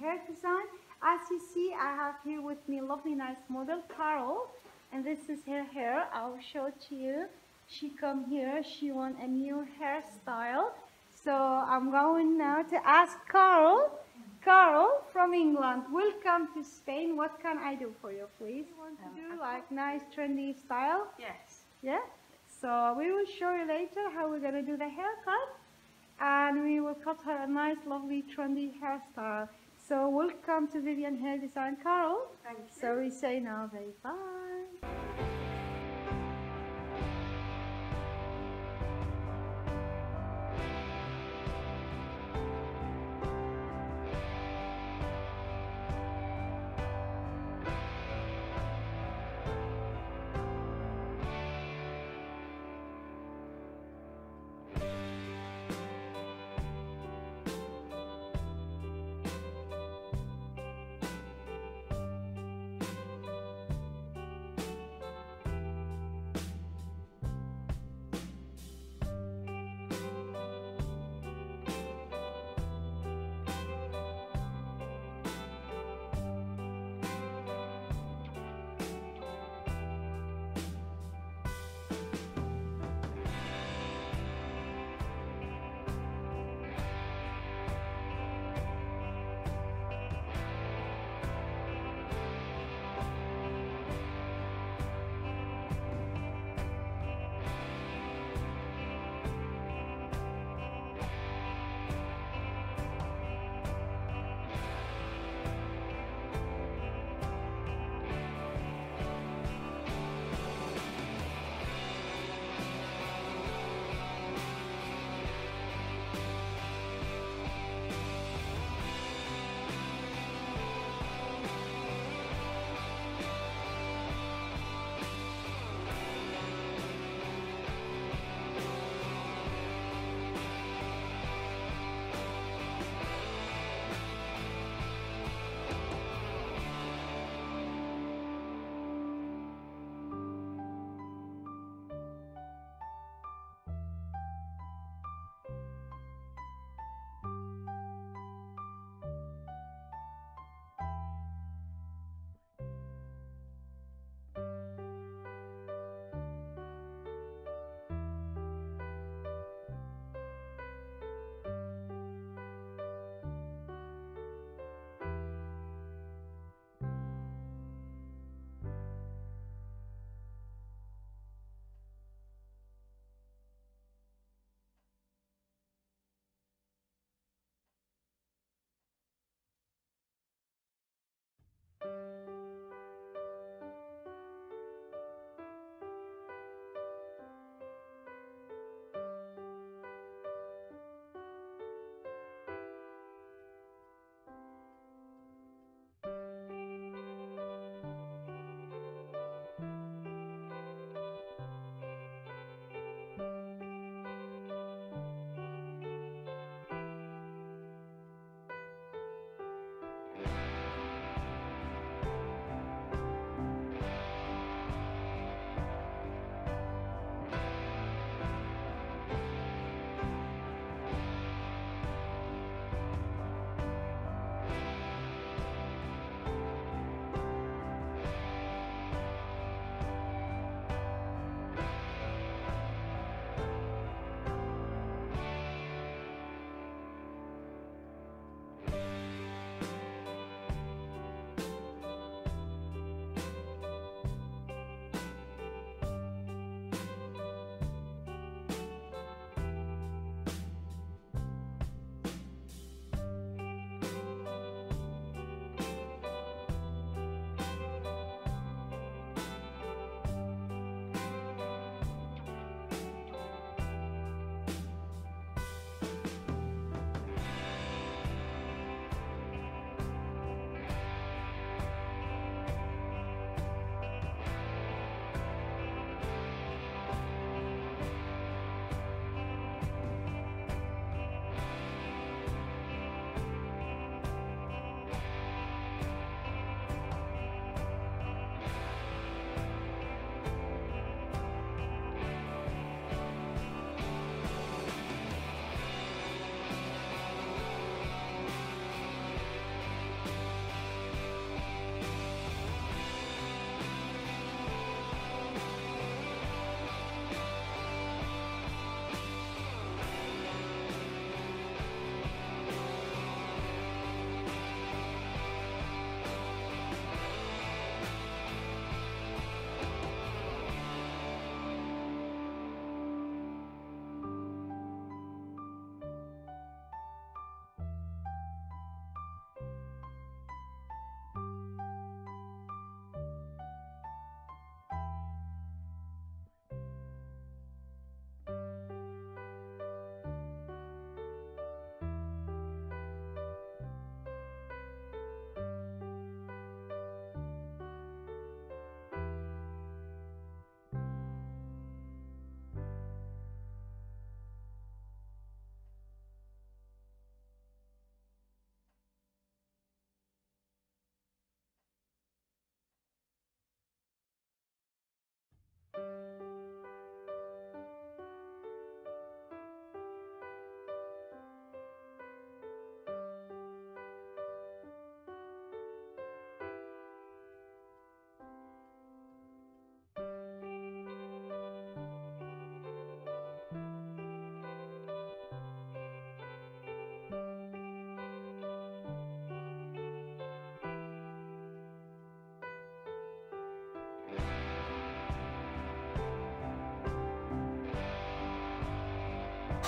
hair design. As you see, I have here with me a lovely nice model, Carol, and this is her hair. I'll show it to you. She come here, she want a new hairstyle. So I'm going now to ask Carol. Carol from England, welcome to Spain. What can I do for you, please? You want to do like nice trendy style? Yes. Yeah? So we will show you later how we're going to do the haircut. And we will cut her a nice, lovely, trendy hairstyle. So welcome to Vivyan Hair Design, Carol. Thank you. So we say now, bye.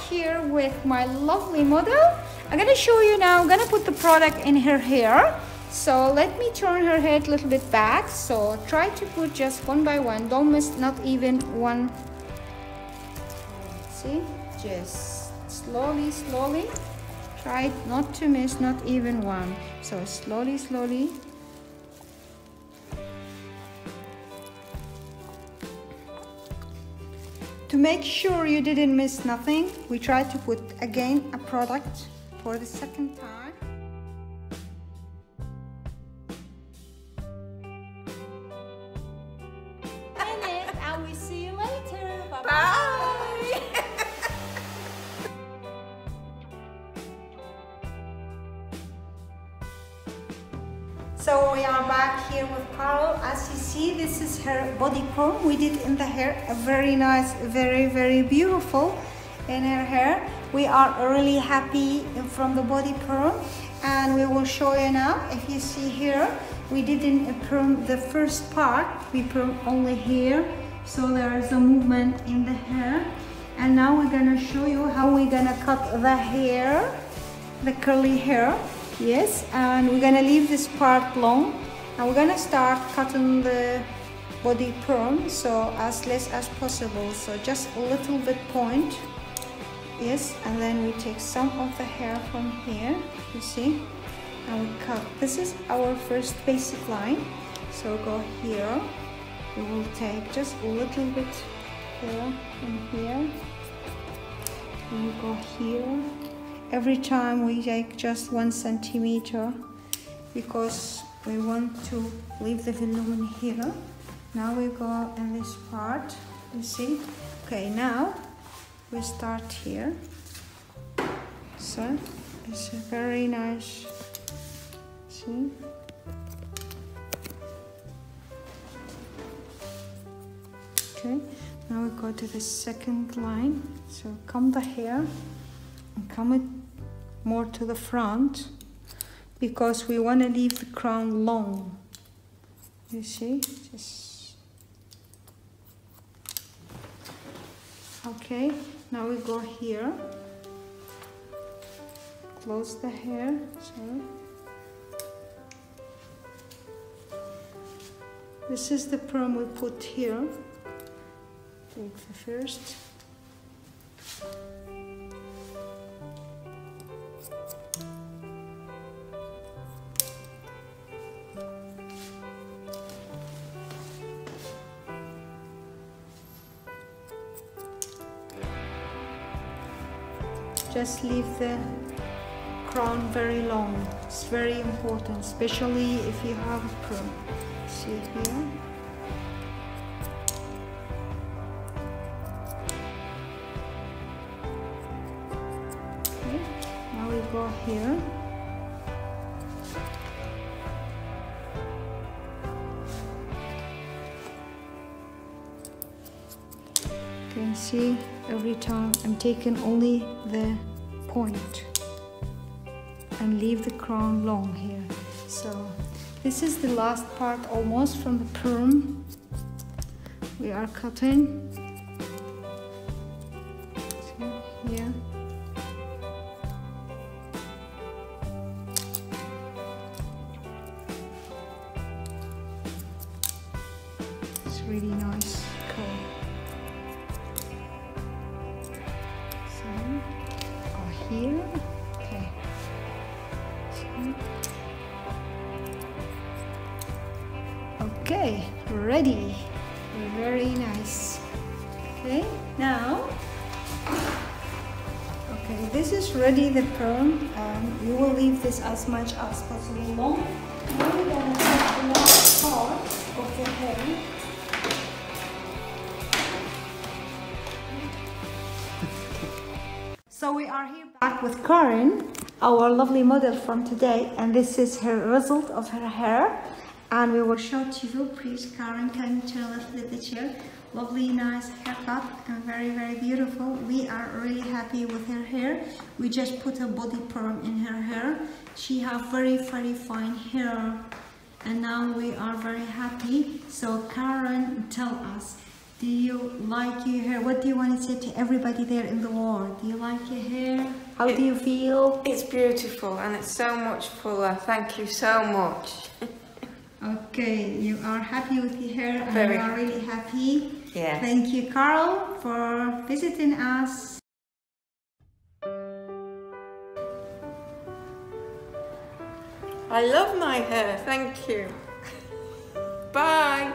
here with my lovely model. I'm gonna show you now. I'm gonna put the product in her hair. So let me turn her head a little bit back. So try to put just one by one. Don't miss not even one. See, just slowly, slowly. Try not to miss not even one. So slowly, slowly. To make sure you didn't miss nothing, we try to put again a product for the second time. And we see you later. Bye-bye. Bye. So we are back here with Carol. As you see, this is her body perm. We did in the hair a very nice, very beautiful in her hair. We are really happy from the body perm, and we will show you now. If you see here, we didn't perm the first part. We perm only here, so there is a movement in the hair. And now we're gonna show you how we're gonna cut the hair, the curly hair. Yes, and we're gonna leave this part long, and we're gonna start cutting the body perm, so as less as possible, so just a little bit point. Yes, and then we take some of the hair from here, you see, and we cut. This is our first basic line, so go here. We will take just a little bit here and here, and we go here. Every time we take just 1 centimeter because we want to leave the volume here. Now we go in this part, you see. Okay, now we start here. So it's a very nice, see. Okay, now we go to the second line. So comb the hair and comb it more to the front because we want to leave the crown long. You see, just okay. Now we go here, close the hair. So this is the perm we put here. Take the first. Just leave the crown very long. It's very important, especially if you have a perm. See here. Okay. Now we go here. You can see every time I'm taking only the point and leave the crown long here. So this is the last part almost from the perm. We are cutting. So here. It's really nice color. Here, okay. Okay, ready. Very nice. Okay, now, okay, this is ready, the perm. You will leave this as much as possible long. Now we're gonna take the last part of the hair. So we are here back with Karen, our lovely model from today, and this is her result of her hair. And we will show to you. Please, Karen, can you turn a little bit the chair? Lovely, nice haircut, and very beautiful. We are really happy with her hair. We just put a body perm in her hair. She has very fine hair, and now we are very happy. So Karen, tell us, Do you like your hair? What do you want to say to everybody there in the world? Do you like your hair? How do you feel? It's beautiful and it's so much fuller. Thank you so much. Okay, you are happy with your hair and Very you are really happy. Yeah. Thank you, Carol, for visiting us. I love my hair. Thank you. Bye.